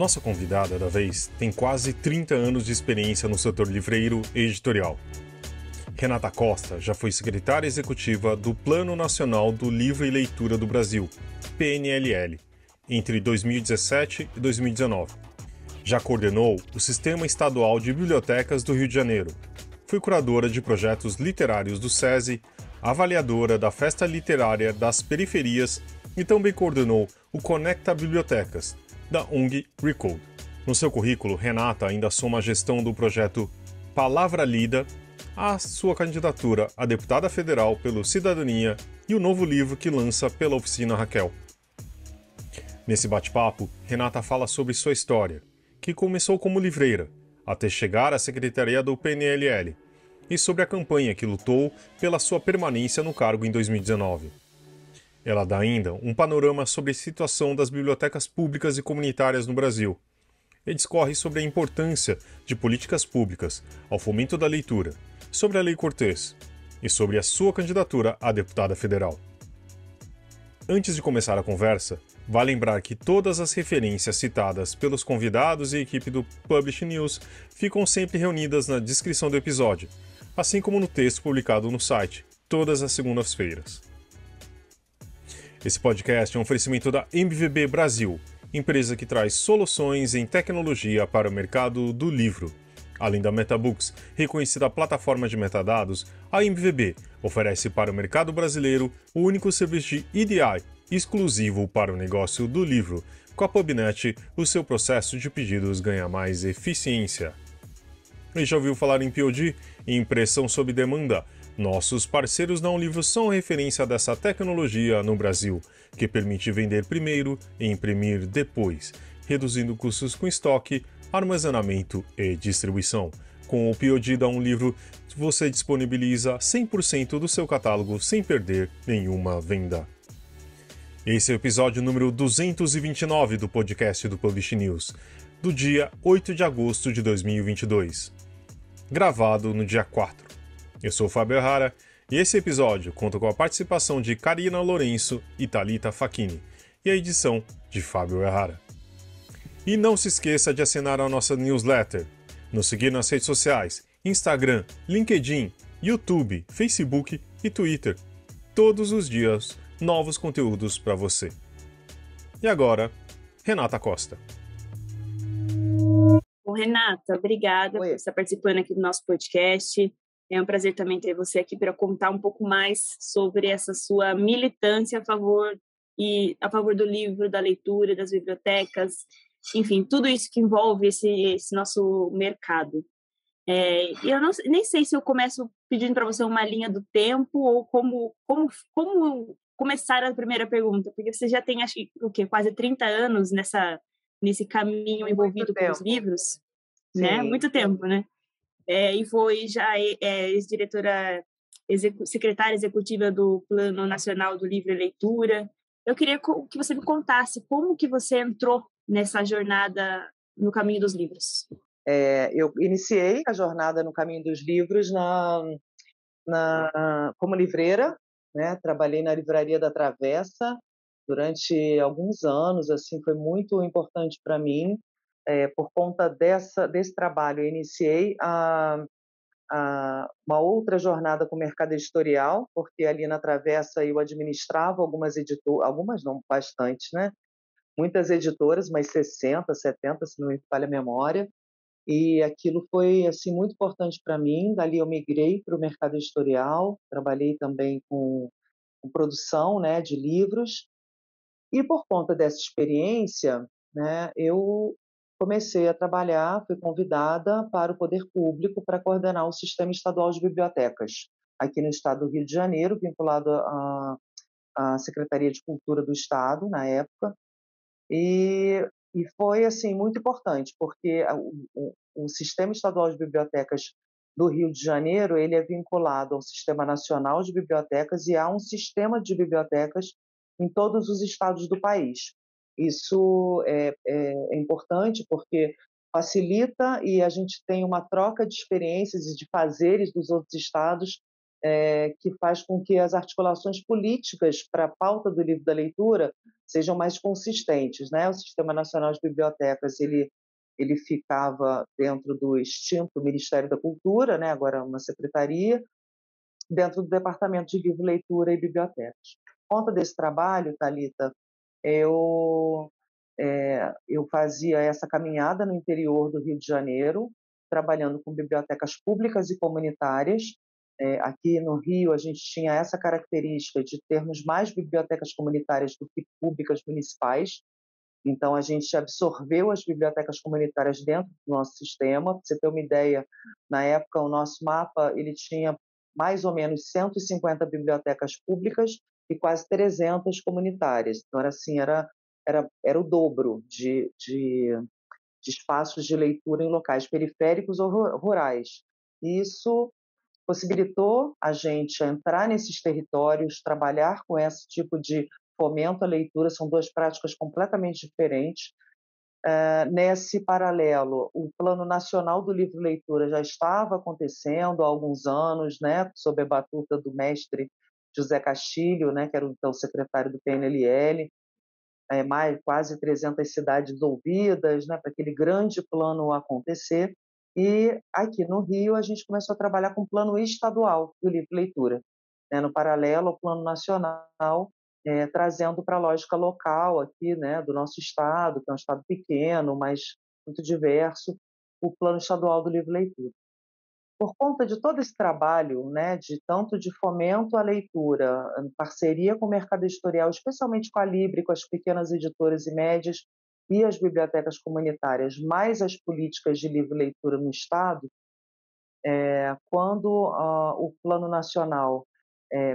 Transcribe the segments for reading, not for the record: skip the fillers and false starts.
Nossa convidada da vez tem quase 30 anos de experiência no setor livreiro e editorial. Renata Costa já foi secretária executiva do Plano Nacional do Livro e Leitura do Brasil, PNLL, entre 2017 e 2019. Já coordenou o Sistema Estadual de Bibliotecas do Rio de Janeiro. Foi curadora de projetos literários do SESI, avaliadora da Festa Literária das Periferias e também coordenou o Conecta Bibliotecas, da ONG Recode. No seu currículo, Renata ainda soma a gestão do projeto Palavra Lida, a sua candidatura a deputada federal pelo Cidadania e o novo livro que lança pela Oficina Raquel. Nesse bate-papo, Renata fala sobre sua história, que começou como livreira, até chegar à secretaria do PNLL, e sobre a campanha que lutou pela sua permanência no cargo em 2019. Ela dá ainda um panorama sobre a situação das bibliotecas públicas e comunitárias no Brasil, e discorre sobre a importância de políticas públicas ao fomento da leitura, sobre a Lei Cortês e sobre a sua candidatura a deputada federal. Antes de começar a conversa, vale lembrar que todas as referências citadas pelos convidados e equipe do Publish News ficam sempre reunidas na descrição do episódio, assim como no texto publicado no site, todas as segundas-feiras. Esse podcast é um oferecimento da MVB Brasil, empresa que traz soluções em tecnologia para o mercado do livro. Além da MetaBooks, reconhecida plataforma de metadados, a MVB oferece para o mercado brasileiro o único serviço de EDI exclusivo para o negócio do livro. Com a PubNet, o seu processo de pedidos ganha mais eficiência. E já ouviu falar em POD? Impressão sob demanda? Nossos parceiros na Unlivro são referência dessa tecnologia no Brasil, que permite vender primeiro e imprimir depois, reduzindo custos com estoque, armazenamento e distribuição. Com o POD da Unlivro, você disponibiliza 100% do seu catálogo sem perder nenhuma venda. Esse é o episódio número 229 do podcast do Publish News, do dia 8 de agosto de 2022. Gravado no dia 4. Eu sou o Fábio Errara e esse episódio conta com a participação de Karina Lourenço e Thalita Facchini e a edição de Fábio Errara. E não se esqueça de assinar a nossa newsletter, nos seguir nas redes sociais, Instagram, LinkedIn, YouTube, Facebook e Twitter. Todos os dias, novos conteúdos para você. E agora, Renata Costa. Bom, Renata, obrigada por estar participando aqui do nosso podcast. É um prazer também ter você aqui para contar um pouco mais sobre essa sua militância a favor do livro, da leitura, das bibliotecas, enfim, tudo isso que envolve esse nosso mercado. E eu nem sei se eu começo pedindo para você uma linha do tempo ou como começar a primeira pergunta, porque você já tem, acho que, quase 30 anos nesse caminho envolvido com os livros, né? Muito tempo, né? E foi já ex-diretora, secretária executiva do Plano Nacional do Livro e Leitura. Eu queria que você me contasse como que você entrou nessa jornada no caminho dos livros. Eu iniciei a jornada no caminho dos livros como livreira, né? Trabalhei na Livraria da Travessa durante alguns anos, assim, foi muito importante para mim. Por conta desse trabalho, eu iniciei uma outra jornada com o mercado editorial, porque ali na Travessa eu administrava algumas editoras, algumas não, bastante, né? Muitas editoras, mas 60, 70, se não me falha a memória, e aquilo foi assim muito importante para mim. Dali eu migrei para o mercado editorial, trabalhei também com produção, né, de livros, e por conta dessa experiência, né, eu comecei a trabalhar, fui convidada para o Poder Público para coordenar o Sistema Estadual de Bibliotecas, aqui no estado do Rio de Janeiro, vinculado à Secretaria de Cultura do Estado, na época, e foi assim muito importante, porque o Sistema Estadual de Bibliotecas do Rio de Janeiro, ele é vinculado ao Sistema Nacional de Bibliotecas e há um sistema de bibliotecas em todos os estados do país. Isso é importante porque facilita e a gente tem uma troca de experiências e de fazeres dos outros estados, que faz com que as articulações políticas para a pauta do livro da leitura sejam mais consistentes, né? O Sistema Nacional de Bibliotecas, ele ficava dentro do extinto Ministério da Cultura, né? Agora uma secretaria, dentro do Departamento de Livro, Leitura e Bibliotecas. Por conta desse trabalho, Thalita, eu, eu fazia essa caminhada no interior do Rio de Janeiro, trabalhando com bibliotecas públicas e comunitárias. Aqui no Rio, a gente tinha essa característica de termos mais bibliotecas comunitárias do que públicas municipais. Então, a gente absorveu as bibliotecas comunitárias dentro do nosso sistema. Para você ter uma ideia, na época, o nosso mapa ele tinha mais ou menos 150 bibliotecas públicas e quase 300 comunitárias. Então, era assim, era o dobro de espaços de leitura em locais periféricos ou rurais. E isso possibilitou a gente entrar nesses territórios, trabalhar com esse tipo de fomento à leitura, são duas práticas completamente diferentes. Nesse paralelo, o Plano Nacional do Livro e Leitura já estava acontecendo há alguns anos, né, sob a batuta do mestre José Castilho, né, que era então secretário do PNLL, mais quase 300 cidades ouvidas, né, para aquele grande plano acontecer. E aqui no Rio a gente começou a trabalhar com o plano estadual do livro e leitura, né, no paralelo ao plano nacional, trazendo para a lógica local aqui, né, do nosso estado, que é um estado pequeno, mas muito diverso, o plano estadual do livro e leitura. Por conta de todo esse trabalho, né, tanto de fomento à leitura, em parceria com o mercado editorial, especialmente com a Libre, com as pequenas editoras e médias e as bibliotecas comunitárias, mais as políticas de livre leitura no Estado, quando o Plano Nacional,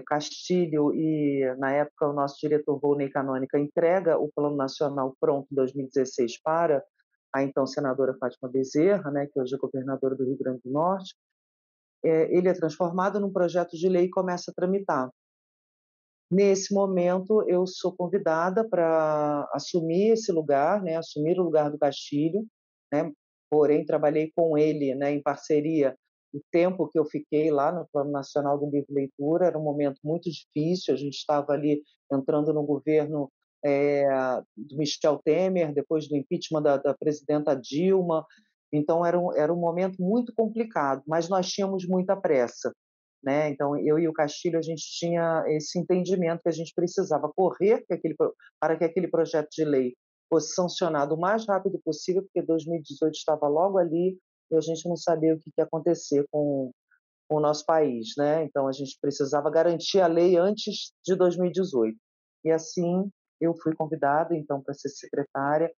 Castilho e, na época, o nosso diretor Volney Canônica entrega o Plano Nacional pronto em 2016 para a então senadora Fátima Bezerra, né, que hoje é governadora do Rio Grande do Norte, ele é transformado num projeto de lei e começa a tramitar. Nesse momento, eu sou convidada para assumir esse lugar, né, assumir o lugar do Castilho, né, porém, trabalhei com ele, né, em parceria. O tempo que eu fiquei lá no Plano Nacional do Livro e Leitura era um momento muito difícil, a gente estava ali entrando no governo do Michel Temer, depois do impeachment da presidenta Dilma, então era um momento muito complicado, mas nós tínhamos muita pressa, né? Então eu e o Castilho a gente tinha esse entendimento que a gente precisava correr para que aquele projeto de lei fosse sancionado o mais rápido possível, porque 2018 estava logo ali e a gente não sabia o que ia acontecer com o nosso país, né? Então a gente precisava garantir a lei antes de 2018. E assim eu fui convidada então para ser secretária,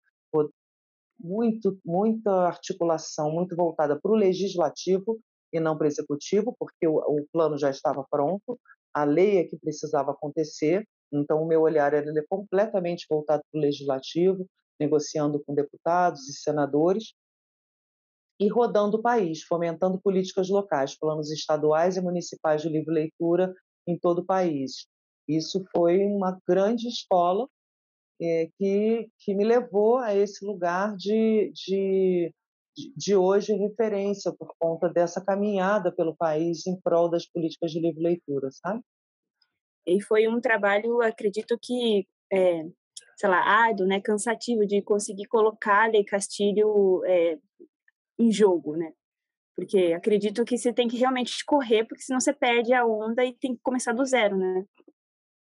muita articulação, muito voltada para o legislativo e não para o executivo, porque o plano já estava pronto, a lei é que precisava acontecer, então o meu olhar era completamente voltado para o legislativo, negociando com deputados e senadores, e rodando o país, fomentando políticas locais, planos estaduais e municipais de livre leitura em todo o país. Isso foi uma grande escola que me levou a esse lugar de hoje referência por conta dessa caminhada pelo país em prol das políticas de livre leitura, sabe? E foi um trabalho, acredito que, sei lá, árduo, né, cansativo de conseguir colocar a Lei Castilho em jogo, né? Porque acredito que você tem que realmente correr, porque senão você perde a onda e tem que começar do zero, né?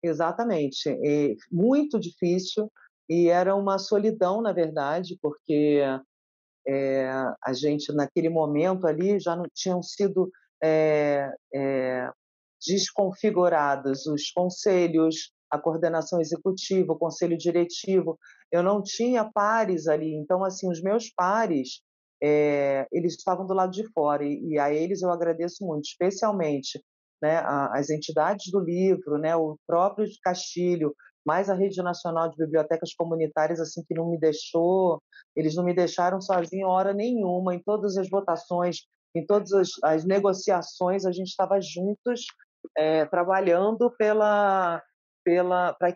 Exatamente. Muito difícil e era uma solidão, na verdade, porque a gente, naquele momento ali, já não tinham sido desconfigurados os conselhos, a coordenação executiva, o conselho diretivo. Eu não tinha pares ali, então, assim, os meus pares, eles estavam do lado de fora, e a eles eu agradeço muito, especialmente, né, as entidades do livro, né, o próprio Castilho, mais a Rede Nacional de Bibliotecas Comunitárias, assim, que eles não me deixaram sozinho hora nenhuma, em todas as votações, em todas as negociações, a gente estava juntos, trabalhando para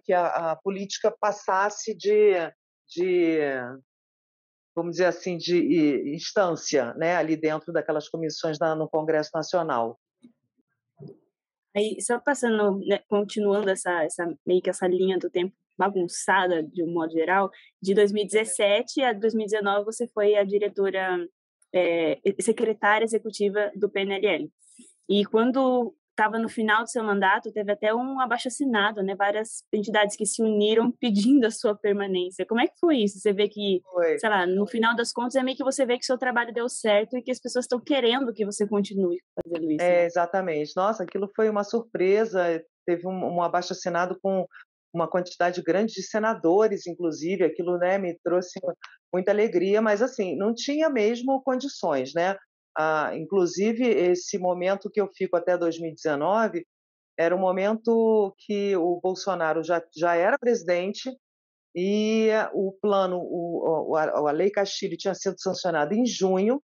que a política passasse de, vamos dizer assim, de instância, né, ali dentro daquelas comissões no Congresso Nacional. Aí, só passando, né, continuando meio que essa linha do tempo, bagunçada, de um modo geral. De 2017 a 2019, você foi a diretora, secretária executiva do PNLL. E quando estava no final do seu mandato, teve até um abaixo-assinado, né? Várias entidades que se uniram pedindo a sua permanência. Como é que foi isso? Você vê que, Foi. sei lá, no final das contas, é meio que você vê que o seu trabalho deu certo e que as pessoas estão querendo que você continue fazendo isso, né? Exatamente. Nossa, aquilo foi uma surpresa. Teve um abaixo-assinado com uma quantidade grande de senadores, inclusive. Aquilo, né, me trouxe muita alegria, mas assim, não tinha mesmo condições, né? Inclusive, esse momento que eu fico até 2019 era um momento que o Bolsonaro já era presidente e o plano, a Lei Castilho tinha sido sancionada em junho.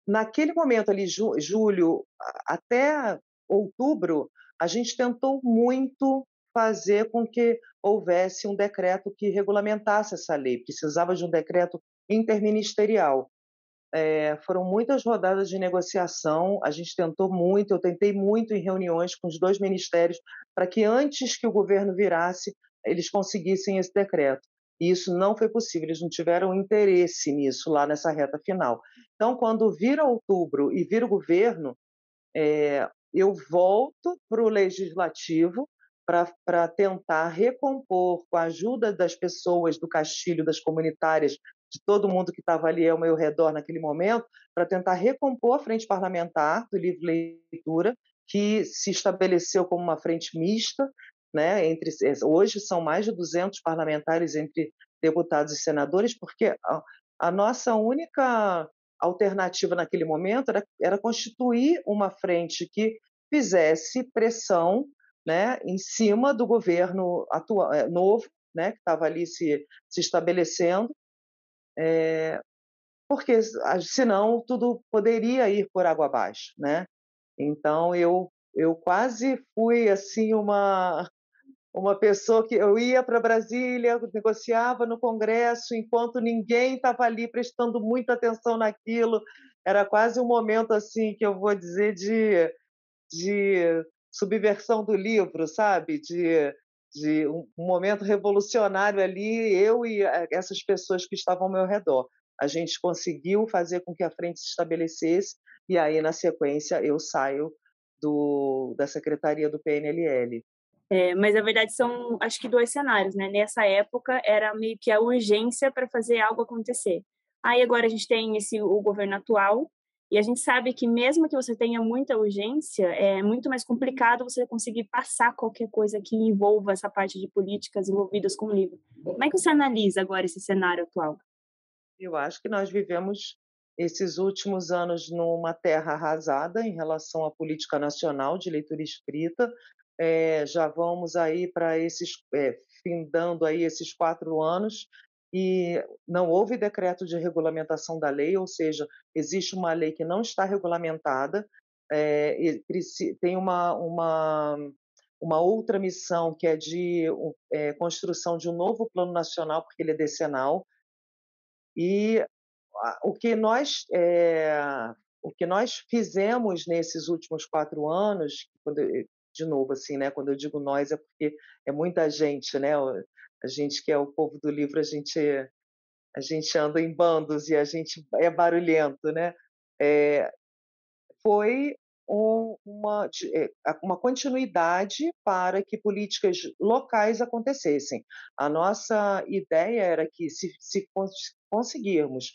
Naquele momento ali, julho até outubro, a gente tentou muito fazer com que houvesse um decreto que regulamentasse essa lei, precisava de um decreto interministerial. Foram muitas rodadas de negociação, a gente tentou muito, eu tentei muito em reuniões com os 2 ministérios, para que antes que o governo virasse, eles conseguissem esse decreto. E isso não foi possível, eles não tiveram interesse nisso lá nessa reta final. Então, quando vira outubro e vira o governo, eu volto para o legislativo para tentar recompor, com a ajuda das pessoas do Castilho, das comunitárias, de todo mundo que estava ali ao meu redor naquele momento, para tentar recompor a frente parlamentar do livre-leitura, que se estabeleceu como uma frente mista, né, hoje são mais de 200 parlamentares entre deputados e senadores, porque a nossa única alternativa naquele momento era constituir uma frente que fizesse pressão, né, em cima do governo novo, né, que estava ali se estabelecendo, porque senão tudo poderia ir por água abaixo, né? Então eu quase fui assim uma pessoa que eu ia para Brasília, negociava no Congresso, enquanto ninguém estava ali prestando muita atenção naquilo. Era quase um momento assim que eu vou dizer de subversão do livro, sabe? De um momento revolucionário ali, eu e essas pessoas que estavam ao meu redor. A gente conseguiu fazer com que a frente se estabelecesse e aí, na sequência, eu saio da secretaria do PNLL. Mas na verdade são, acho que 2 cenários, né? Nessa época era meio que a urgência para fazer algo acontecer. Aí agora a gente tem o governo atual e a gente sabe que mesmo que você tenha muita urgência, é muito mais complicado você conseguir passar qualquer coisa que envolva essa parte de políticas envolvidas com o livro. Como é que você analisa agora esse cenário atual? Eu acho que nós vivemos esses últimos anos numa terra arrasada em relação à política nacional de leitura escrita. Já vamos aí para findando aí esses 4 anos e não houve decreto de regulamentação da lei, ou seja, existe uma lei que não está regulamentada, e tem uma outra missão que é de construção de um novo plano nacional, porque ele é decenal, e o que nós fizemos nesses últimos 4 anos, de novo, assim, né, quando eu digo nós, é porque é muita gente, né, a gente que é o povo do livro, a gente anda em bandos e a gente é barulhento, né, foi uma continuidade para que políticas locais acontecessem. A nossa ideia era que, se conseguirmos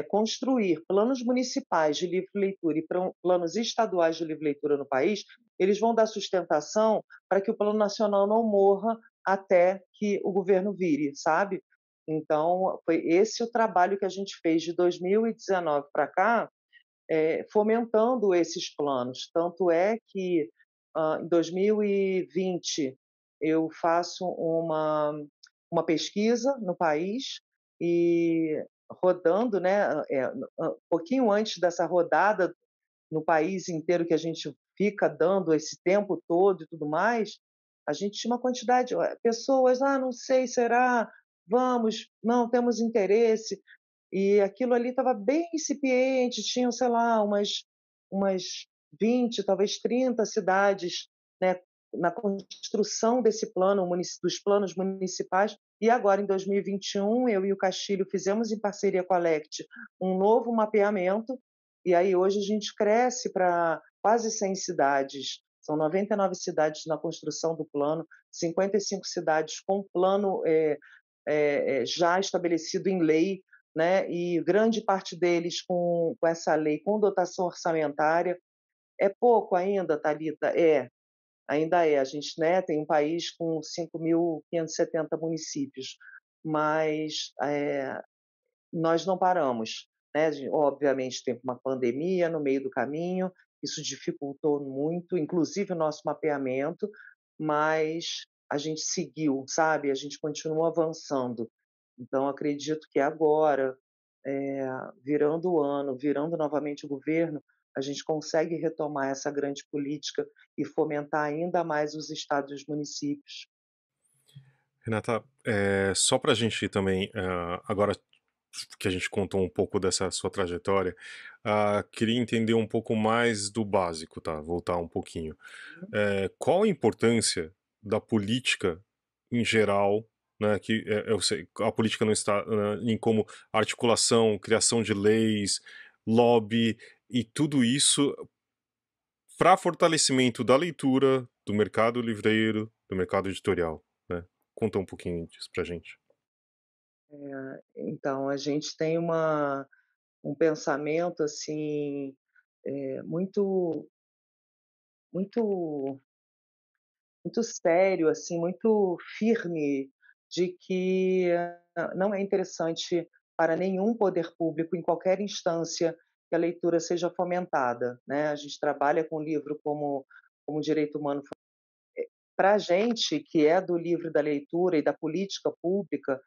construir planos municipais de livre-leitura e planos estaduais de livre-leitura no país, eles vão dar sustentação para que o plano nacional não morra até que o governo vire, sabe? Então, foi esse o trabalho que a gente fez de 2019 para cá, fomentando esses planos. Tanto é que, em 2020, eu faço uma pesquisa no país e rodando, né, um pouquinho antes dessa rodada no país inteiro que a gente fica dando esse tempo todo e tudo mais, a gente tinha uma quantidade, pessoas, não sei, será? Vamos, não, temos interesse. E aquilo ali estava bem incipiente, tinham, sei lá, umas 20, talvez 30 cidades, né, na construção desse plano, dos planos municipais. E agora, em 2021, eu e o Castilho fizemos, em parceria com a LECT, um novo mapeamento, e aí hoje a gente cresce para quase 100 cidades. São 99 cidades na construção do plano, 55 cidades com plano já estabelecido em lei, né? E grande parte deles com essa lei, com dotação orçamentária. É pouco ainda, Thalita? Ainda é. A gente, né, tem um país com 5.570 municípios, mas nós não paramos, né? Obviamente teve uma pandemia no meio do caminho, isso dificultou muito, inclusive o nosso mapeamento, mas a gente seguiu, sabe? A gente continua avançando. Então, acredito que agora, virando o ano, virando novamente o governo, a gente consegue retomar essa grande política e fomentar ainda mais os estados e os municípios. Renata, só para a gente também, agora que a gente contou um pouco dessa sua trajetória, queria entender um pouco mais do básico, tá? Voltar um pouquinho. Qual a importância da política em geral, né? Que eu sei, a política não está em como articulação, criação de leis, lobby e tudo isso para fortalecimento da leitura, do mercado livreiro, do mercado editorial, né? Conta um pouquinho disso pra gente. Então, a gente tem um pensamento assim muito muito muito sério, assim, muito firme, de que não é interessante para nenhum poder público, em qualquer instância, que a leitura seja fomentada, né? A gente trabalha com o livro como direito humano. Para a gente, que é do livro da leitura e da política pública,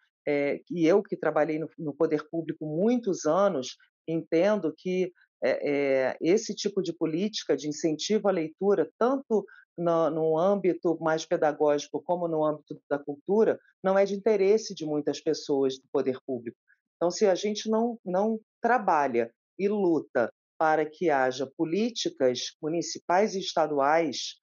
e eu que trabalhei no poder público muitos anos, entendo que esse tipo de política de incentivo à leitura, tanto no âmbito mais pedagógico como no âmbito da cultura, não é de interesse de muitas pessoas do poder público. Então, se a gente não trabalha e luta para que haja políticas municipais e estaduais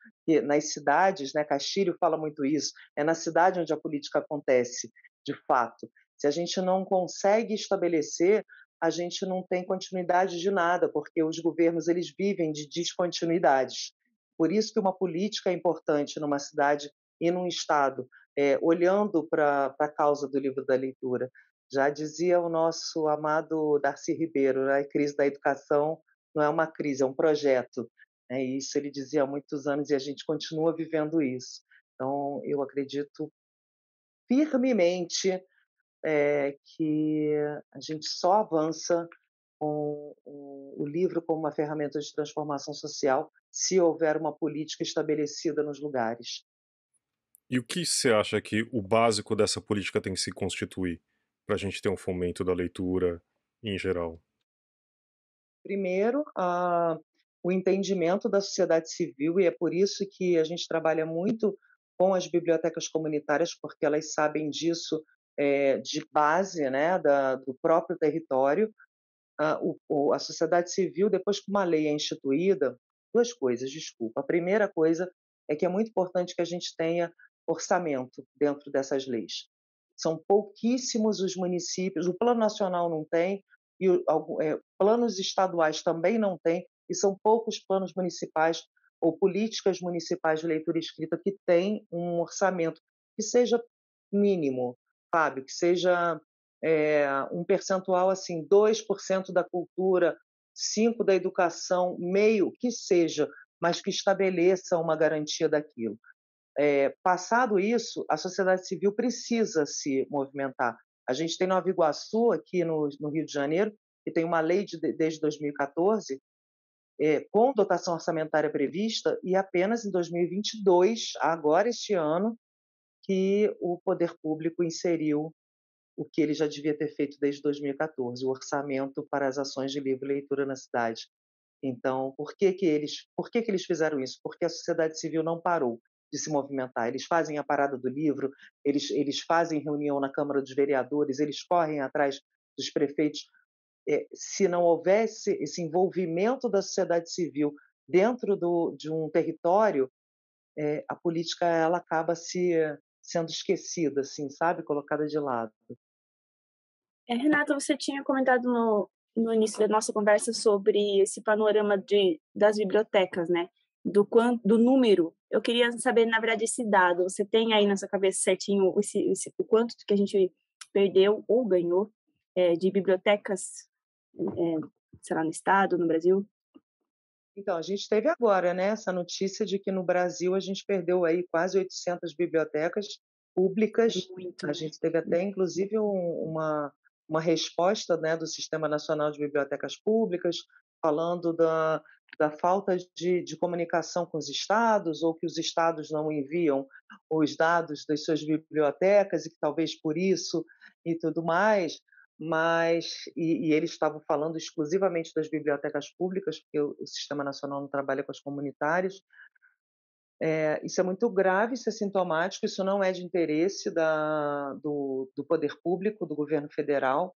nas cidades, né, Castilho fala muito isso, é na cidade onde a política acontece, de fato. Se a gente não consegue estabelecer, a gente não tem continuidade de nada, porque os governos eles vivem de descontinuidades. Por isso que uma política é importante numa cidade e num estado, olhando para a causa do livro da leitura. Já dizia o nosso amado Darcy Ribeiro, né, a crise da educação não é uma crise, é um projeto. Isso ele dizia há muitos anos e a gente continua vivendo isso. Então, eu acredito firmemente que a gente só avança com o livro como uma ferramenta de transformação social se houver uma política estabelecida nos lugares. E o que você acha que o básico dessa política tem que se constituir para a gente ter um fomento da leitura em geral? Primeiro, o entendimento da sociedade civil, e é por isso que a gente trabalha muito com as bibliotecas comunitárias, porque elas sabem disso de base, né, do próprio território. A sociedade civil, depois que uma lei é instituída, duas coisas, desculpa. A primeira coisa é que é muito importante que a gente tenha orçamento dentro dessas leis. São pouquíssimos os municípios, o Plano Nacional não tem, e planos estaduais também não têm, e são poucos planos municipais ou políticas municipais de leitura escrita que têm um orçamento que seja mínimo, Fábio, que seja um percentual assim, 2% da cultura, 5% da educação, meio, que seja, mas que estabeleça uma garantia daquilo. Passado isso, a sociedade civil precisa se movimentar. A gente tem Nova Iguaçu, aqui no Rio de Janeiro, que tem uma lei desde 2014, com dotação orçamentária prevista, e apenas em 2022, agora este ano, que o poder público inseriu o que ele já devia ter feito desde 2014, o orçamento para as ações de livre leitura na cidade. Então, por que eles fizeram isso? Porque a sociedade civil não parou de se movimentar. Eles fazem a parada do livro, eles fazem reunião na Câmara dos Vereadores, eles correm atrás dos prefeitos. Se não houvesse esse envolvimento da sociedade civil dentro de um território, a política ela acaba sendo esquecida, assim, sabe, colocada de lado. Renata, você tinha comentado no início da nossa conversa sobre esse panorama das bibliotecas, né? Do número. Eu queria saber, na verdade, esse dado. Você tem aí na sua cabeça certinho o quanto que a gente perdeu ou ganhou de bibliotecas, sei lá, no estado, no Brasil? Então, a gente teve agora, né, essa notícia de que no Brasil a gente perdeu aí quase 800 bibliotecas É públicas. muito, A né? gente teve até, inclusive, uma resposta, né, do Sistema Nacional de Bibliotecas Públicas, falando da falta de comunicação com os estados, ou que os estados não enviam os dados das suas bibliotecas, e que talvez por isso e tudo mais. E eles estavam falando exclusivamente das bibliotecas públicas, porque o Sistema Nacional não trabalha com as comunitárias. Isso é muito grave, isso é sintomático, isso não é de interesse do poder público, do governo federal.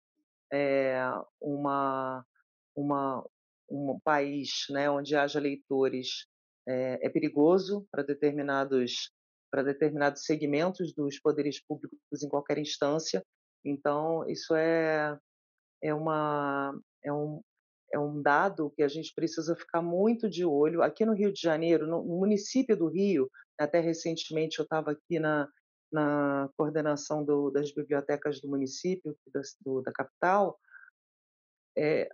É, uma, uma, um país, né, onde haja leitores é perigoso para determinados segmentos dos poderes públicos em qualquer instância. Então, isso é uma é um é um dado que a gente precisa ficar muito de olho. Aqui no Rio de Janeiro, no município do Rio, até recentemente eu estava aqui na coordenação das bibliotecas do município, da capital.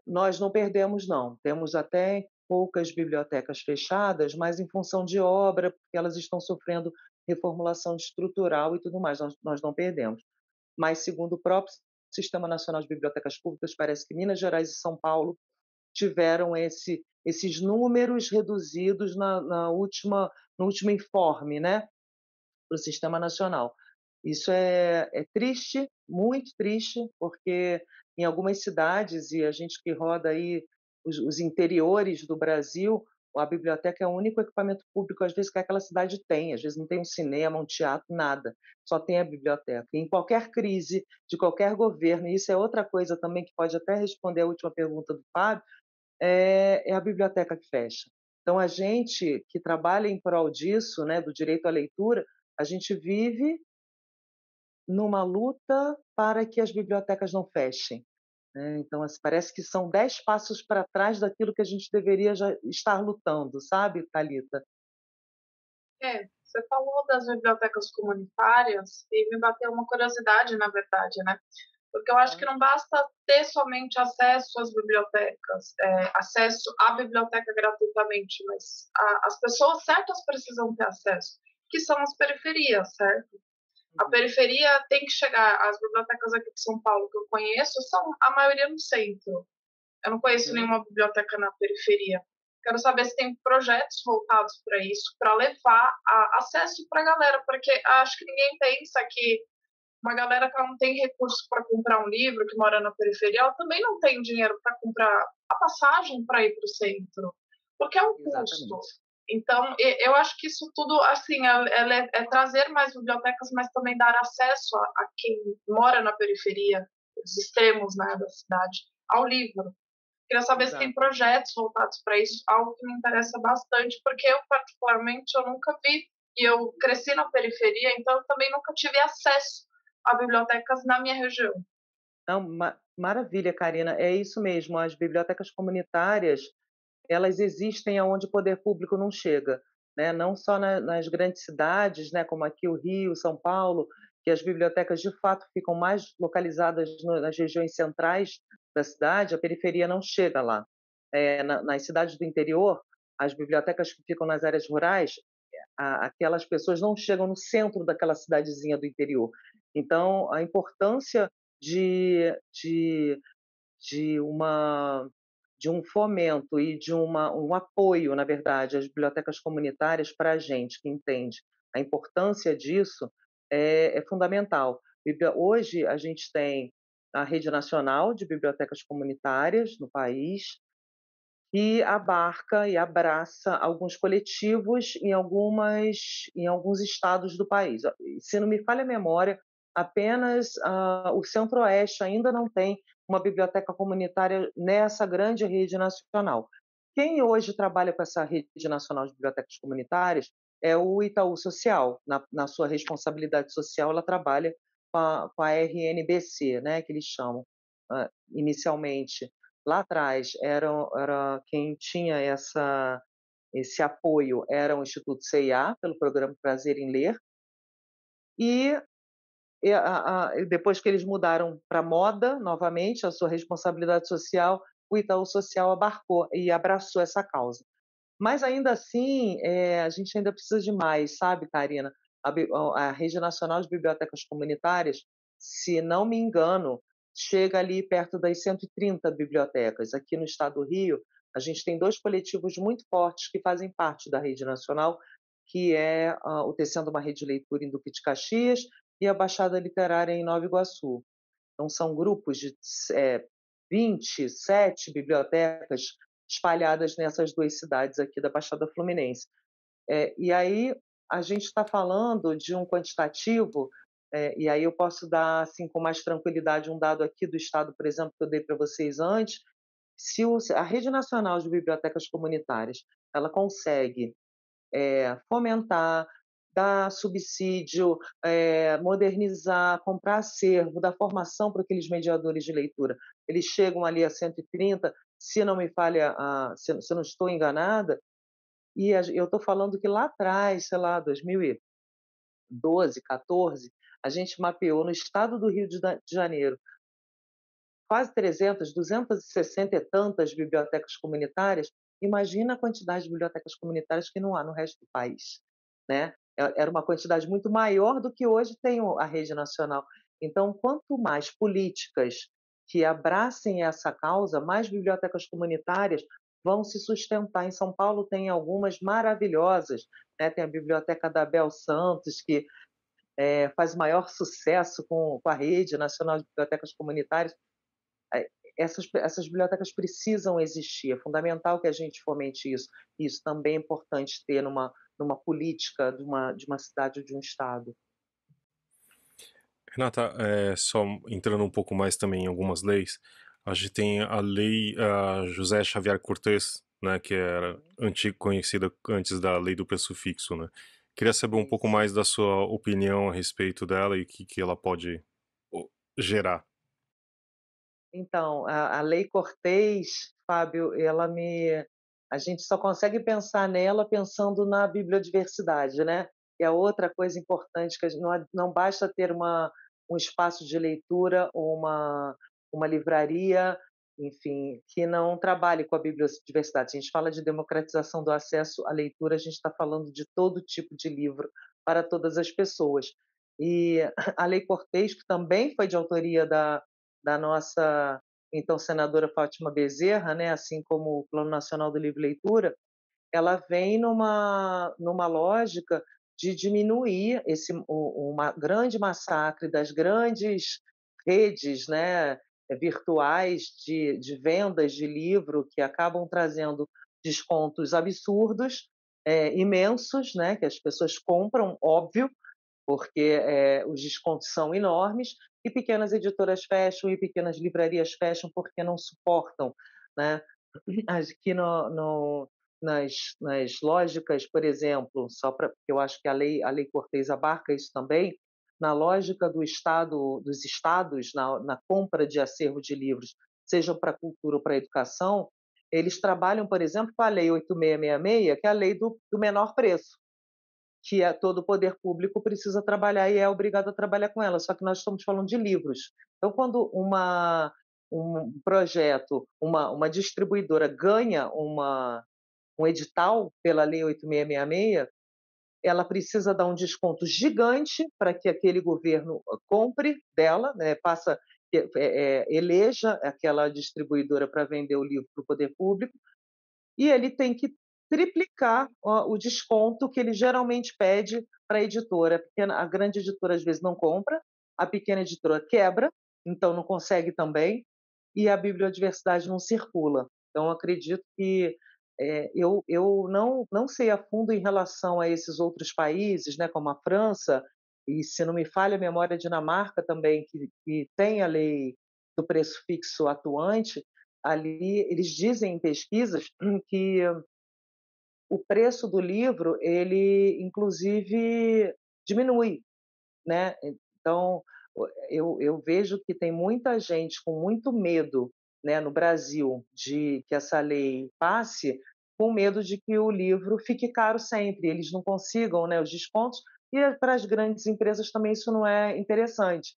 Nós não perdemos não, temos até poucas bibliotecas fechadas, mas em função de obra, porque elas estão sofrendo reformulação estrutural e tudo mais, nós não perdemos. Mas, segundo o próprio Sistema Nacional de Bibliotecas Públicas, parece que Minas Gerais e São Paulo tiveram esses números reduzidos no último informe, né, para o Sistema Nacional. Isso é triste, muito triste, porque em algumas cidades, e a gente que roda aí os interiores do Brasil, a biblioteca é o único equipamento público, às vezes, que aquela cidade tem. Às vezes não tem um cinema, um teatro, nada. Só tem a biblioteca. E em qualquer crise de qualquer governo, e isso é outra coisa também que pode até responder a última pergunta do Fábio, é a biblioteca que fecha. Então, a gente que trabalha em prol disso, né, do direito à leitura, a gente vive numa luta para que as bibliotecas não fechem, né? Então, assim, parece que são 10 passos para trás daquilo que a gente deveria já estar lutando, sabe, Thalita? Você falou das bibliotecas comunitárias e me bateu uma curiosidade, na verdade, né? Porque eu acho que não basta ter somente acesso às bibliotecas, acesso à biblioteca gratuitamente, mas as pessoas certas precisam ter acesso, que são as periferias, certo? A periferia tem que chegar. As bibliotecas aqui de São Paulo que eu conheço são a maioria no centro. Eu não conheço nenhuma biblioteca na periferia. Quero saber se tem projetos voltados para isso, para levar acesso para a galera, porque acho que ninguém pensa que uma galera que não tem recurso para comprar um livro, que mora na periferia, ela também não tem dinheiro para comprar a passagem para ir para o centro, porque é um custo. Então, eu acho que isso tudo, assim, é trazer mais bibliotecas, mas também dar acesso a quem mora na periferia, os extremos, né, da cidade, ao livro. Queria saber se tem projetos voltados para isso, algo que me interessa bastante, porque eu, particularmente, eu nunca vi, e eu cresci na periferia, então eu também nunca tive acesso a bibliotecas na minha região. Não, maravilha, Karina, é isso mesmo, as bibliotecas comunitárias, elas existem aonde o poder público não chega, né? Não só nas grandes cidades, né, como aqui o Rio, São Paulo, que as bibliotecas de fato ficam mais localizadas nas regiões centrais da cidade, a periferia não chega lá. Nas cidades do interior, as bibliotecas que ficam nas áreas rurais, aquelas pessoas não chegam no centro daquela cidadezinha do interior. Então, a importância de, de, de um fomento e de um apoio, na verdade, às bibliotecas comunitárias para a gente que entende a importância disso é fundamental. Hoje a gente tem a Rede Nacional de Bibliotecas Comunitárias no país, e abarca e abraça alguns coletivos em alguns estados do país. Se não me falha a memória, apenas o Centro-Oeste ainda não tem uma biblioteca comunitária nessa grande rede nacional. Quem hoje trabalha com essa rede nacional de bibliotecas comunitárias é o Itaú Social. Na sua responsabilidade social, ela trabalha com a RNBC, né, que eles chamam. Inicialmente, lá atrás, era quem tinha esse apoio era o Instituto CIA, pelo programa Prazer em Ler, e depois que eles mudaram para moda, novamente, a sua responsabilidade social, o Itaú Social abarcou e abraçou essa causa. Mas ainda assim, a gente ainda precisa de mais, sabe, Karina? A Rede Nacional de Bibliotecas Comunitárias, se não me engano, chega ali perto das 130 bibliotecas. Aqui no estado do Rio, a gente tem 2 coletivos muito fortes que fazem parte da Rede Nacional, que é o Tecendo uma Rede de Leitura em Duque de Caxias e a Baixada Literária em Nova Iguaçu. Então, são grupos de 27 bibliotecas espalhadas nessas 2 cidades aqui da Baixada Fluminense. E aí a gente está falando de um quantitativo, e aí eu posso dar assim, com mais tranquilidade um dado aqui do estado, por exemplo, que eu dei para vocês antes. Se a Rede Nacional de Bibliotecas Comunitárias ela consegue fomentar, dar subsídio, modernizar, comprar acervo, dar formação para aqueles mediadores de leitura. Eles chegam ali a 130, se não me falha, se eu não estou enganada, e eu estou falando que lá atrás, sei lá, 2012, 14, a gente mapeou no estado do Rio de Janeiro quase 300, 260 e tantas bibliotecas comunitárias. Imagina a quantidade de bibliotecas comunitárias que não há no resto do país, né? Era uma quantidade muito maior do que hoje tem a rede nacional. Então, quanto mais políticas que abracem essa causa, mais bibliotecas comunitárias vão se sustentar. Em São Paulo tem algumas maravilhosas, né? Tem a Biblioteca da Bel Santos, que faz maior sucesso com a Rede Nacional de Bibliotecas Comunitárias. Essas bibliotecas precisam existir, é fundamental que a gente fomente isso. Isso também é importante ter numa política de uma cidade ou de um estado. Renata, só entrando um pouco mais também em algumas leis, a gente tem a lei José Xavier Cortés, né, que era conhecida antes da lei do preço fixo, né? Queria saber um pouco mais da sua opinião a respeito dela e o que ela pode gerar. Então, a Lei Cortês, Fábio, a gente só consegue pensar nela pensando na bibliodiversidade, né? E a outra coisa importante que não basta ter um espaço de leitura ou uma livraria, enfim, que não trabalhe com a bibliodiversidade. A gente fala de democratização do acesso à leitura, a gente está falando de todo tipo de livro para todas as pessoas. E a Lei Cortês, que também foi de autoria da nossa então senadora Fátima Bezerra, né, assim como o Plano Nacional do Livre Leitura, ela vem numa lógica de diminuir uma grande massacre das grandes redes, né, virtuais de vendas de livro que acabam trazendo descontos absurdos, imensos, né, que as pessoas compram, óbvio, porque os descontos são enormes, e pequenas editoras fecham e pequenas livrarias fecham porque não suportam, né? Aqui nas lógicas, por exemplo, só para eu acho que a lei Cortês abarca isso também, na lógica dos estados na compra de acervo de livros, seja para cultura ou para educação, eles trabalham, por exemplo, com a lei 8666, que é a lei do menor preço, que todo o poder público precisa trabalhar e é obrigado a trabalhar com ela, só que nós estamos falando de livros. Então, quando um projeto, uma distribuidora ganha um edital pela Lei 8666, ela precisa dar um desconto gigante para que aquele governo compre dela, né, eleja aquela distribuidora para vender o livro para o poder público, e ele tem que triplicar o desconto que ele geralmente pede para a editora. A grande editora às vezes não compra, a pequena editora quebra, então não consegue também, e a bibliodiversidade não circula. Então acredito que eu não sei a fundo em relação a esses outros países, né, como a França, e se não me falha a memória, a Dinamarca também, que tem a lei do preço fixo atuante. Ali eles dizem em pesquisas que o preço do livro, ele inclusive diminui, né. Então, eu vejo que tem muita gente com muito medo, né, no Brasil, de que essa lei passe, com medo de que o livro fique caro sempre, eles não consigam, né, os descontos, e para as grandes empresas também isso não é interessante.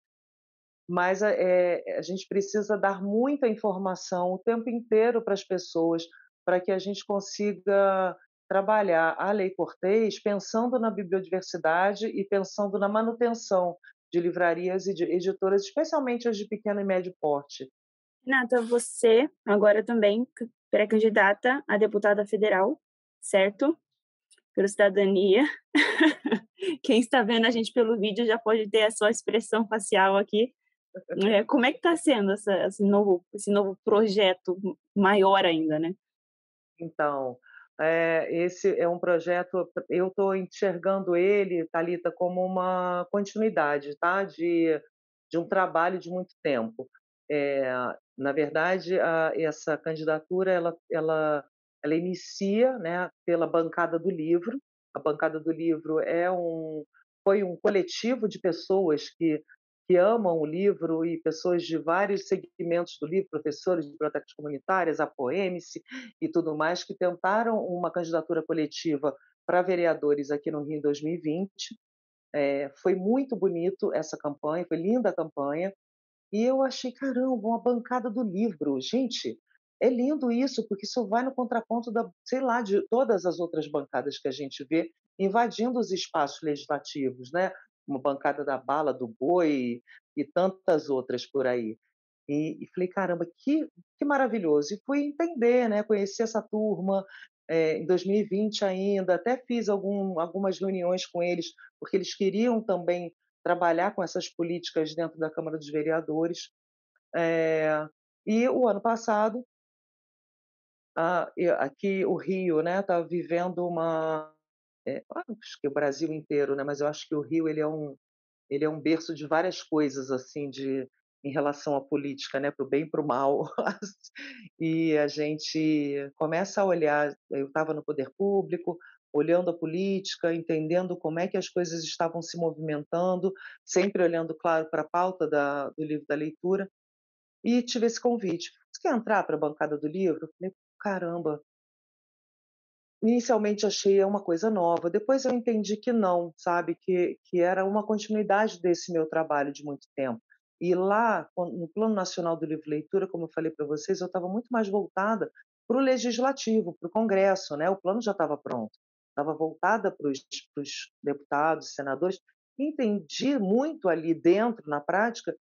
Mas a gente precisa dar muita informação o tempo inteiro para as pessoas, para que a gente consiga trabalhar a Lei Cortês pensando na bibliodiversidade e pensando na manutenção de livrarias e de editoras, especialmente as de pequeno e médio porte. Renata, você agora também pré-candidata a deputada federal, certo? Pela Cidadania. Quem está vendo a gente pelo vídeo já pode ter a sua expressão facial aqui. Como é que está sendo esse novo projeto maior ainda, né? Então, esse é um projeto, eu estou enxergando ele, Thalita, como uma continuidade, tá? De um trabalho de muito tempo. Eh, Na verdade, essa candidatura ela inicia, né, pela bancada do livro. A bancada do livro foi um coletivo de pessoas que amam o livro e pessoas de vários segmentos do livro, professores de bibliotecas comunitárias, apoeme-se e tudo mais, que tentaram uma candidatura coletiva para vereadores aqui no Rio em 2020. Foi muito bonito essa campanha, foi linda a campanha, e eu achei, caramba, uma bancada do livro. Gente, é lindo isso, porque isso vai no contraponto da, sei lá, de todas as outras bancadas que a gente vê invadindo os espaços legislativos, né? Uma bancada da bala, do boi e tantas outras por aí. E falei, caramba, que maravilhoso. E fui entender, né? Conhecer essa turma. Em 2020 ainda, até fiz algumas reuniões com eles, porque eles queriam também trabalhar com essas políticas dentro da Câmara dos Vereadores. E o ano passado, aqui o Rio, né, está vivendo acho que o Brasil inteiro, né, mas eu acho que o Rio ele é um berço de várias coisas assim em relação à política, né, para o bem e para o mal. E a gente começa a olhar. Eu estava no poder público, olhando a política, entendendo como é que as coisas estavam se movimentando, sempre olhando, claro, para a pauta do livro da leitura, e tive esse convite. Você quer entrar para a bancada do livro? Eu falei, caramba. Inicialmente achei uma coisa nova, depois eu entendi que não, sabe, que era uma continuidade desse meu trabalho de muito tempo. E lá, no Plano Nacional do Livro e Leitura, como eu falei para vocês, eu estava muito mais voltada para o legislativo, para o Congresso, né, o plano já estava pronto, estava voltada para os deputados, senadores. Entendi muito ali dentro, na prática,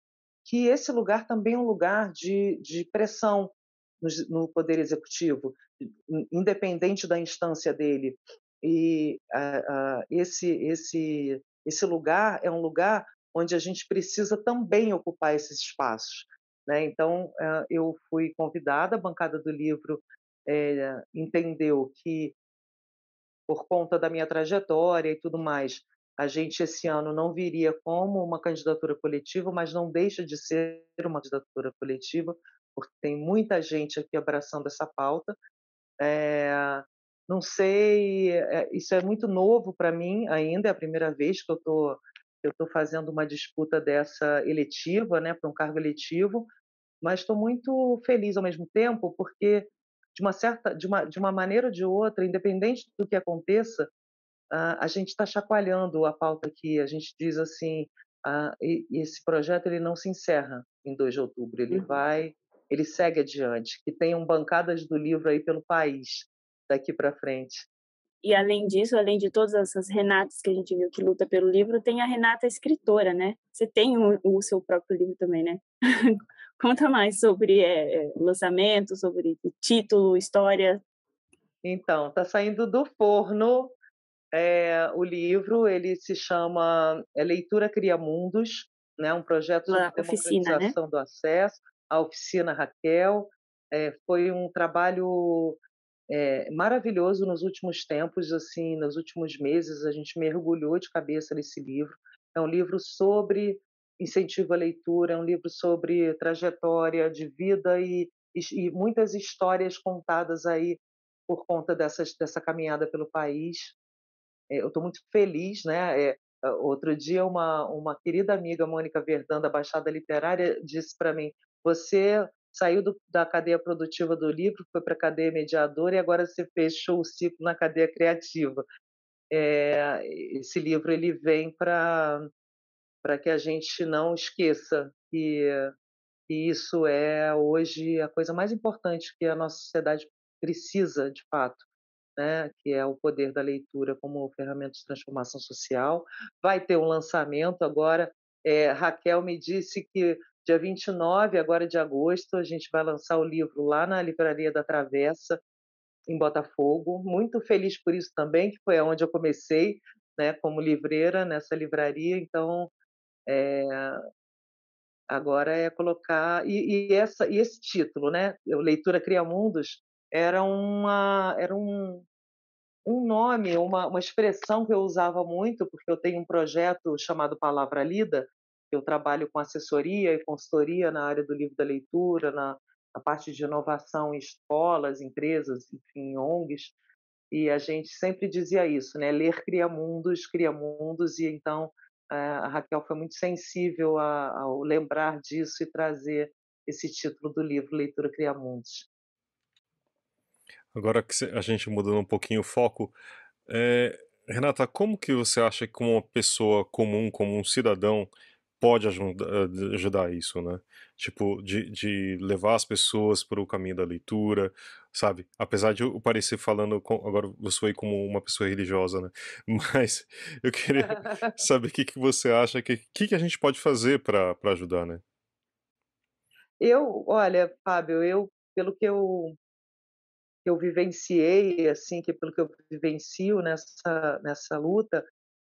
que esse lugar também é um lugar de pressão no poder executivo, independente da instância dele. E esse lugar é um lugar onde a gente precisa também ocupar esses espaços, né? Então, eu fui convidada, a bancada do livro entendeu que, por conta da minha trajetória e tudo mais, a gente esse ano não viria como uma candidatura coletiva, mas não deixa de ser uma candidatura coletiva, porque tem muita gente aqui abraçando essa pauta. Não sei, isso é muito novo para mim ainda, é a primeira vez que eu tô fazendo uma disputa dessa eletiva, né, para um cargo eletivo, mas estou muito feliz ao mesmo tempo, porque de uma maneira ou de outra, independente do que aconteça, a gente está chacoalhando a pauta aqui. A gente diz assim, e esse projeto ele não se encerra em 2 de outubro, ele segue adiante, que tenham bancadas do livro aí pelo país daqui para frente. E além disso, além de todas essas Renatas que a gente viu que luta pelo livro, tem a Renata escritora, né? Você tem o seu próprio livro também, né? Conta mais sobre o lançamento, sobre o título, história. Então, está saindo do forno, o livro, ele se chama Leitura Cria Mundos, né, um projeto sobre A oficina, né? democratização do acesso, a Oficina Raquel. Foi um trabalho maravilhoso nos últimos tempos, assim, nos últimos meses, a gente mergulhou de cabeça nesse livro. É um livro sobre incentivo à leitura, é um livro sobre trajetória de vida e muitas histórias contadas aí por conta dessa caminhada pelo país. Eu estou muito feliz, né? Outro dia, uma querida amiga, Mônica Verdão, da Baixada Literária, disse para mim: você saiu da cadeia produtiva do livro, foi para a cadeia mediadora e agora você fechou o ciclo na cadeia criativa. Esse livro ele vem para que a gente não esqueça que isso é hoje a coisa mais importante que a nossa sociedade precisa, de fato, né, que é o poder da leitura como ferramenta de transformação social. Vai ter um lançamento agora. Raquel me disse que dia 29, agora de agosto, a gente vai lançar o livro lá na Livraria da Travessa, em Botafogo. Muito feliz por isso também, que foi onde eu comecei, né, como livreira nessa livraria. Então, agora é colocar e esse título, né, Leitura Cria Mundos, era um nome, uma expressão que eu usava muito, porque eu tenho um projeto chamado Palavra Lida, eu trabalho com assessoria e consultoria na área do livro da leitura, na parte de inovação em escolas, empresas, enfim, ONGs, e a gente sempre dizia isso, né? Ler cria mundos, e então a Raquel foi muito sensível ao lembrar disso e trazer esse título do livro, Leitura Cria Mundos. Agora que a gente mudando um pouquinho o foco, Renata, como que você acha que uma pessoa comum, como um cidadão, pode ajudar isso, né? Tipo, de levar as pessoas para o caminho da leitura, sabe? Apesar de eu parecer falando, agora eu soei como uma pessoa religiosa, né? Mas eu queria saber o que você acha, que a gente pode fazer para ajudar, né? Olha, Fábio, pelo que eu vivenciei, assim, que pelo que eu vivencio nessa luta,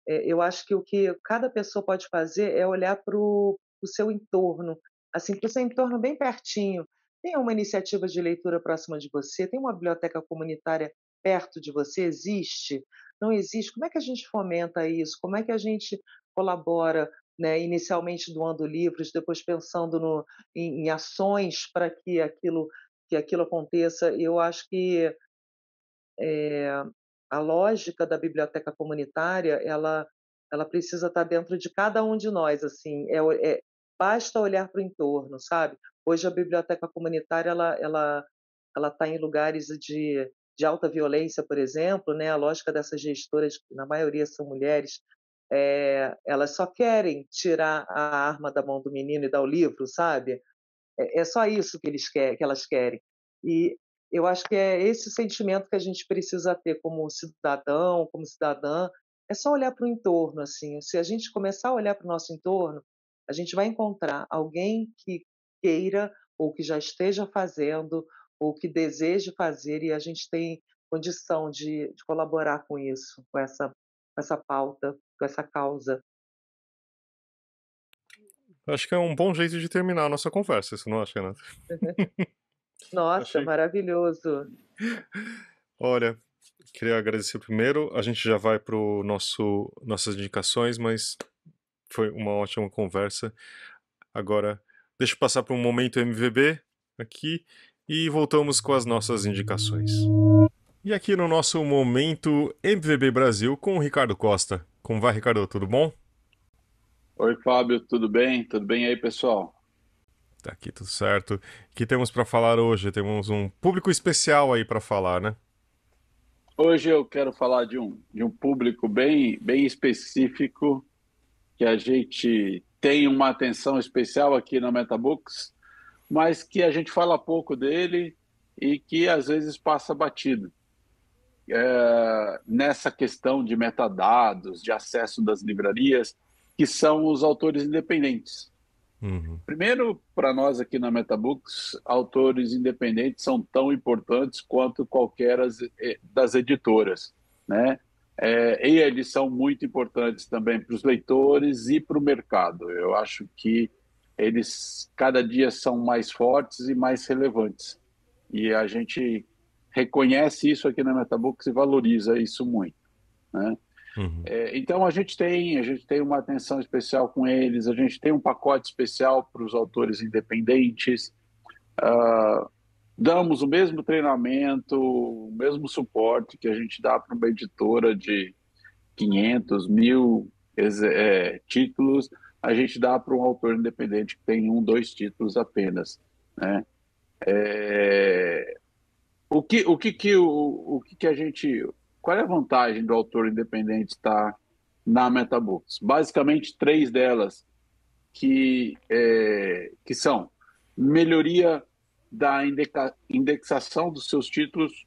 eu acho que o que cada pessoa pode fazer é olhar para o seu entorno, assim, para o seu entorno bem pertinho. Tem uma iniciativa de leitura próxima de você? Tem uma biblioteca comunitária perto de você? Existe? Não existe? Como é que a gente fomenta isso? Como é que a gente colabora, né, inicialmente doando livros, depois pensando em ações para que aquilo aconteça? Eu acho que a lógica da biblioteca comunitária, ela precisa estar dentro de cada um de nós, assim, basta olhar para o entorno, sabe? Hoje a biblioteca comunitária, ela está em lugares de alta violência, por exemplo, né? A lógica dessas gestoras, que na maioria são mulheres, elas só querem tirar a arma da mão do menino e dar o livro, sabe? É só isso que elas querem. E eu acho que é esse sentimento que a gente precisa ter como cidadão, como cidadã, é só olhar para o entorno, assim. Se a gente começar a olhar para o nosso entorno, a gente vai encontrar alguém que queira ou que já esteja fazendo ou que deseje fazer, e a gente tem condição de colaborar com isso, com essa pauta, com essa causa. Acho que é um bom jeito de terminar a nossa conversa, você não acha, Renata? Nossa, Achei. maravilhoso. Olha, queria agradecer primeiro. A gente já vai para nossas indicações, mas foi uma ótima conversa. Agora, deixa eu passar para um momento MVB aqui e voltamos com as nossas indicações. E aqui no nosso momento MVB Brasil com o Ricardo Costa. Como vai, Ricardo? Tudo bom? Oi, Fábio, tudo bem? Tudo bem aí, pessoal? Tá aqui tudo certo. O que temos para falar hoje? Temos um público especial aí para falar, né? Hoje eu quero falar de um público bem específico, que a gente tem uma atenção especial aqui na MetaBooks, mas que a gente fala pouco dele e que às vezes passa batido. Nessa questão de metadados, de acesso das livrarias, que são os autores independentes. Uhum. Primeiro, para nós aqui na MetaBooks, autores independentes são tão importantes quanto qualquer das editoras, né? E eles são muito importantes também para os leitores e para o mercado. Eu acho que eles cada dia são mais fortes e mais relevantes. E a gente reconhece isso aqui na MetaBooks e valoriza isso muito, né? Uhum. Então a gente tem uma atenção especial com eles, a gente tem um pacote especial para os autores independentes. damos o mesmo treinamento, o mesmo suporte que a gente dá para uma editora de 500, 1000 títulos, a gente dá para um autor independente que tem 1, 2 títulos apenas, né? Qual é a vantagem do autor independente estar na MetaBooks? Basicamente 3 delas, que são melhoria da indexação dos seus títulos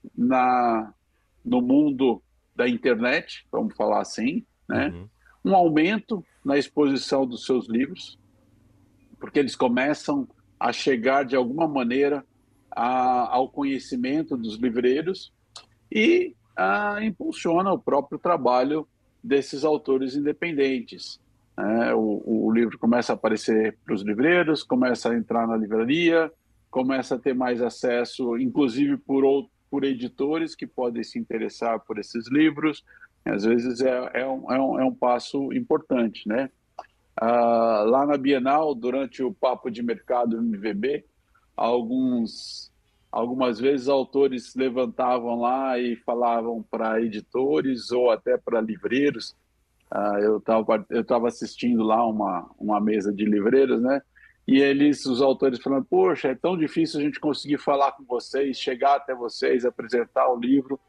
no mundo da internet, vamos falar assim, né? Um aumento na exposição dos seus livros, porque eles começam a chegar de alguma maneira ao conhecimento dos livreiros e impulsiona o próprio trabalho desses autores independentes. O livro começa a aparecer para os livreiros, começa a entrar na livraria, começa a ter mais acesso, inclusive por editores que podem se interessar por esses livros. Às vezes é um passo importante, né? Lá na Bienal, durante o Papo de Mercado MVB, algumas vezes autores levantavam lá e falavam para editores ou até para livreiros. Eu estava assistindo lá uma mesa de livreiros, né? E os autores falando, poxa, é tão difícil a gente conseguir falar com vocês, chegar até vocês, apresentar o livro.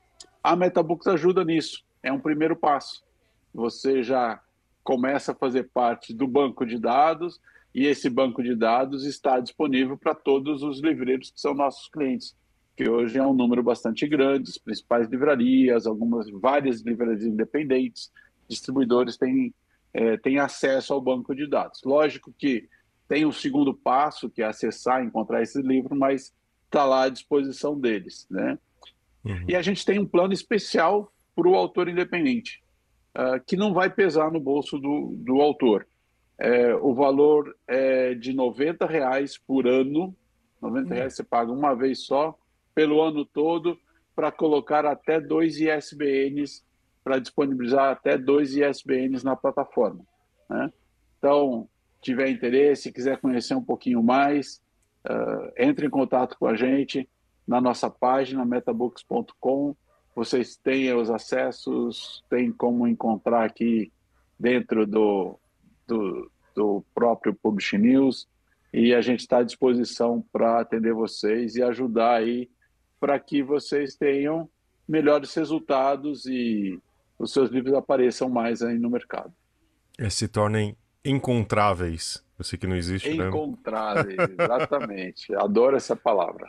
A MetaBooks ajuda nisso, é um primeiro passo. Você já começa a fazer parte do banco de dados e esse banco de dados está disponível para todos os livreiros que são nossos clientes, que hoje é um número bastante grande, as principais livrarias, várias livrarias independentes, distribuidores têm acesso ao banco de dados. Lógico que tem um segundo passo, que é acessar, encontrar esse livro, mas está lá à disposição deles, né? E a gente tem um plano especial para o autor independente, que não vai pesar no bolso do autor. O valor é de R$90 por ano. R$90 você paga uma vez só, pelo ano todo, para colocar até 2 ISBNs, para disponibilizar até 2 ISBNs na plataforma, né? Então, tiver interesse, quiser conhecer um pouquinho mais, entre em contato com a gente na nossa página metabooks.com. Vocês têm os acessos, tem como encontrar aqui dentro do próprio Publish News, e a gente está à disposição para atender vocês e ajudar aí para que vocês tenham melhores resultados e os seus livros apareçam mais aí no mercado. Se tornem encontráveis. Eu sei que não existe, encontráveis, né? Exatamente. Adoro essa palavra.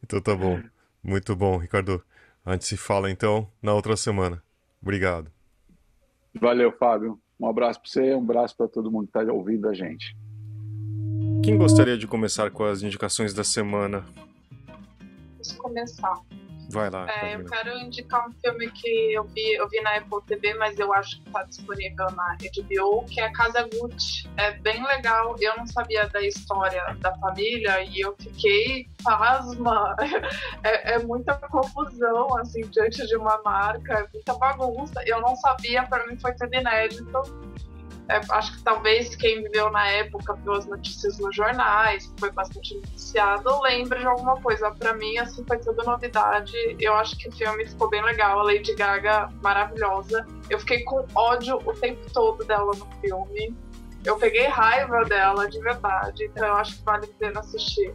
Então tá bom. Muito bom, Ricardo. A gente se fala então na outra semana. Obrigado. Valeu, Fábio. Um abraço para você, um abraço para todo mundo que está ouvindo a gente. Quem gostaria de começar com as indicações da semana? Posso começar. Vai lá. Eu quero indicar um filme que eu vi na Apple TV, mas eu acho que está disponível na HBO, que é Casa Gucci. É bem legal. Eu não sabia da história da família e eu fiquei pasma. É muita confusão, assim, diante de uma marca, é muita bagunça. Eu não sabia, para mim foi tudo inédito. Acho que talvez quem viveu na época, viu as notícias nos jornais, foi bastante noticiado, lembre de alguma coisa. Pra mim, assim, foi tudo novidade. Eu acho que o filme ficou bem legal. A Lady Gaga, maravilhosa. Eu fiquei com ódio o tempo todo dela no filme. Eu peguei raiva dela, de verdade. Então eu acho que vale a pena assistir.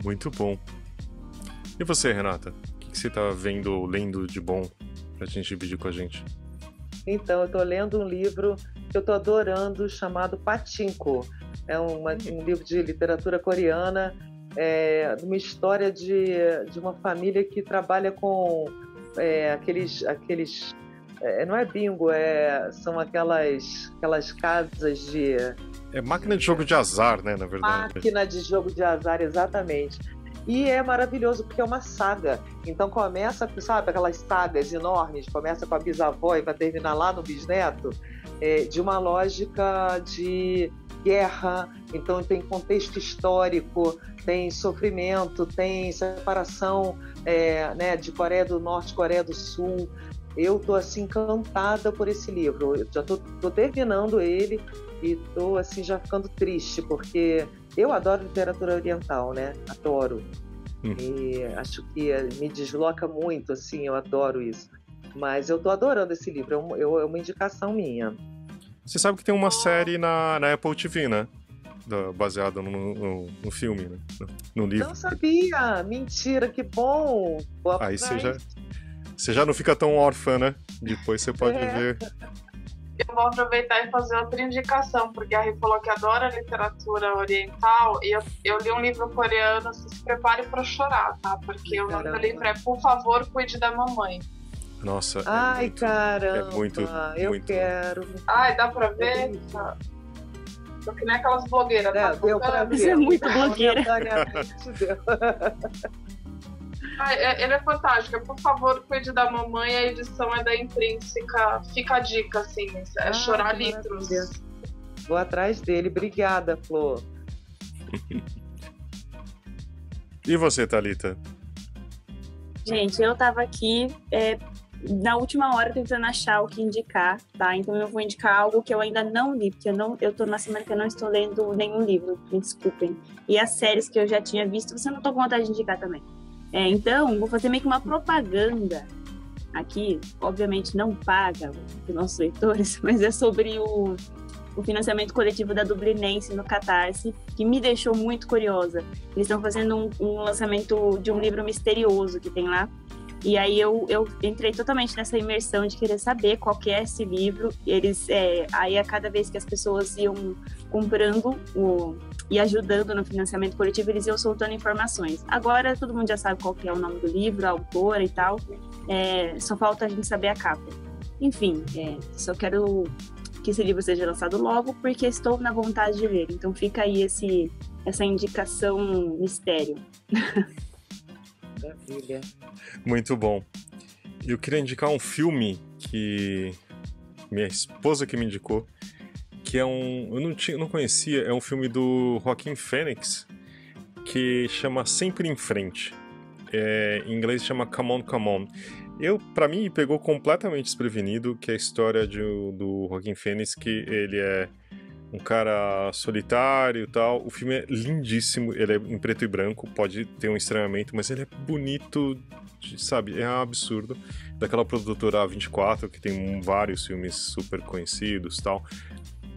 Muito bom. E você, Renata? O que você tá vendo, lendo de bom pra gente dividir com a gente? Então, eu estou lendo um livro que eu estou adorando, chamado Pachinko. É um livro de literatura coreana, uma história de uma família que trabalha com aqueles não é bingo, são aquelas casas de... É máquina de jogo de azar, né, na verdade. Máquina de jogo de azar, exatamente. E é maravilhoso porque é uma saga. Então começa, sabe, aquelas sagas enormes, começa com a bisavó e vai terminar lá no bisneto, de uma lógica de guerra. Então tem contexto histórico, tem sofrimento, tem separação, né, de Coreia do Norte, Coreia do Sul. eu tô assim encantada por esse livro. Eu já tô terminando ele e tô assim já ficando triste, porque eu adoro literatura oriental, né? Adoro. E acho que me desloca muito, assim, eu adoro isso. Mas eu tô adorando esse livro, é uma indicação minha. Você sabe que tem uma série na Apple TV, né? Baseada no filme, né? No livro. Não sabia! Mentira, que bom! Aí você já não fica tão órfã, né? Depois você pode ver. Eu vou aproveitar e fazer outra indicação, porque a Rê falou que adora literatura oriental, e eu li um livro coreano, se prepare para chorar, tá? Porque o nome do livro é Por Favor, Cuide da Mamãe. Nossa, ai, caramba! É muito, eu quero. Ai, dá pra ver? Tô que nem aquelas blogueiras, tá? Deu pra ver. Você é muito blogueira. Ele é fantástico. Por favor, cuide da mamãe. A edição é da Intrínseca. Fica a dica, assim. É chorar litros. Vou atrás dele. Obrigada, Flor. E você, Thalita? Gente, eu tava aqui na última hora tentando achar o que indicar, tá? Então eu vou indicar algo que eu ainda não li, porque eu tô na semana que eu não estou lendo nenhum livro, me desculpem. E as séries que eu já tinha visto, você não tô com vontade de indicar também. Então, vou fazer meio que uma propaganda aqui, obviamente não paga os nossos leitores, mas é sobre o financiamento coletivo da Dublinense no Catarse, que me deixou muito curiosa. Eles estão fazendo um lançamento de um livro misterioso que tem lá, e aí eu entrei totalmente nessa imersão de querer saber qual que é esse livro. Aí a cada vez que as pessoas iam comprando e ajudando no financiamento coletivo, eles iam soltando informações. Agora todo mundo já sabe qual que é o nome do livro, a autora e tal, só falta a gente saber a capa. Enfim, só quero que esse livro seja lançado logo, porque estou na vontade de ler. Então fica aí essa indicação mistério. Maravilha. Muito bom. Eu queria indicar um filme que minha esposa que me indicou, que é eu não conhecia, é um filme do Joaquin Phoenix, que chama Sempre em Frente. Em inglês chama Come On, Come On. Pra mim, pegou completamente desprevenido, que é a história do Joaquin Phoenix, que ele é um cara solitário e tal. O filme é lindíssimo, ele é em preto e branco, pode ter um estranhamento, mas ele é bonito, sabe? É um absurdo. Daquela produtora A24, que tem vários filmes super conhecidos e tal.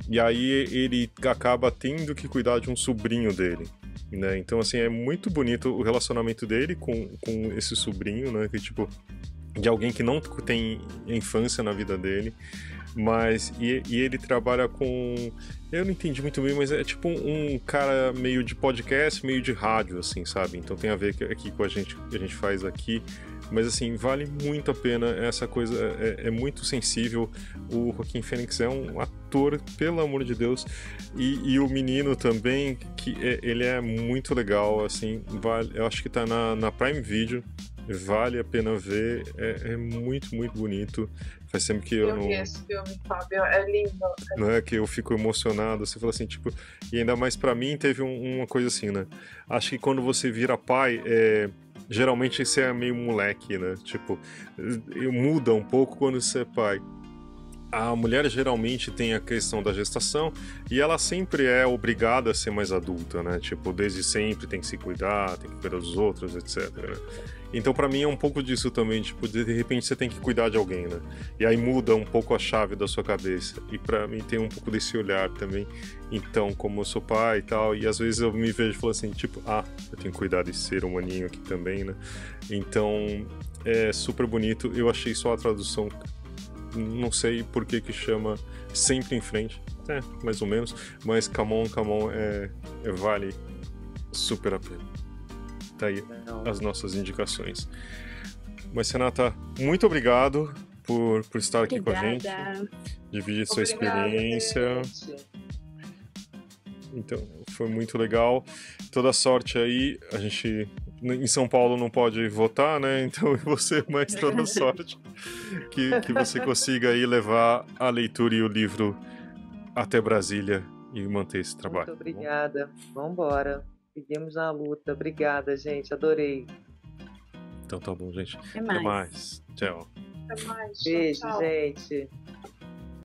E aí ele acaba tendo que cuidar de um sobrinho dele, né? Então, assim, é muito bonito o relacionamento dele com esse sobrinho, né? Que, tipo, de alguém que não tem infância na vida dele, mas e ele trabalha com, eu não entendi muito bem, mas é tipo um cara meio de podcast, meio de rádio, assim, sabe? Então tem a ver aqui com a gente, que a gente faz aqui, mas assim, vale muito a pena essa coisa, é muito sensível. O Joaquin Phoenix é um ator, pelo amor de Deus, e o menino também, que ele é muito legal, assim, eu acho que tá na Prime Video. Vale a pena ver, é muito, muito bonito. Faz tempo que eu não... vi esse filme, Fábio, é lindo. Não é que eu fico emocionado, você fala assim, tipo... E ainda mais pra mim teve uma coisa assim, né? Acho que quando você vira pai, geralmente você é meio moleque, né? Tipo, muda um pouco quando você é pai. A mulher geralmente tem a questão da gestação e ela sempre é obrigada a ser mais adulta, né? Tipo, desde sempre tem que se cuidar, tem que cuidar dos outros, etc, né? Então, pra mim, é um pouco disso também, tipo, de repente você tem que cuidar de alguém, né? E aí muda um pouco a chave da sua cabeça. E pra mim tem um pouco desse olhar também. Então, como eu sou pai e tal, e às vezes eu me vejo e falo assim, tipo, eu tenho que cuidar desse ser humaninho aqui também, né? Então, é super bonito. Eu achei só a tradução, não sei por que chama Sempre em Frente, mais ou menos, mas Come On, Come On vale super a pena. Tá aí as nossas indicações. Mas, Renata, muito obrigado por estar aqui com a gente, dividir sua experiência. Gente. Então, foi muito legal. Toda sorte aí. A gente em São Paulo não pode votar, né? Então você mais toda sorte que você consiga aí levar a leitura e o livro até Brasília e manter esse trabalho. Muito obrigada. Vamos embora. Seguimos na luta. Obrigada, gente. Adorei. Então tá bom, gente. Até mais. Tchau. Até mais. Beijo, Tchau. gente.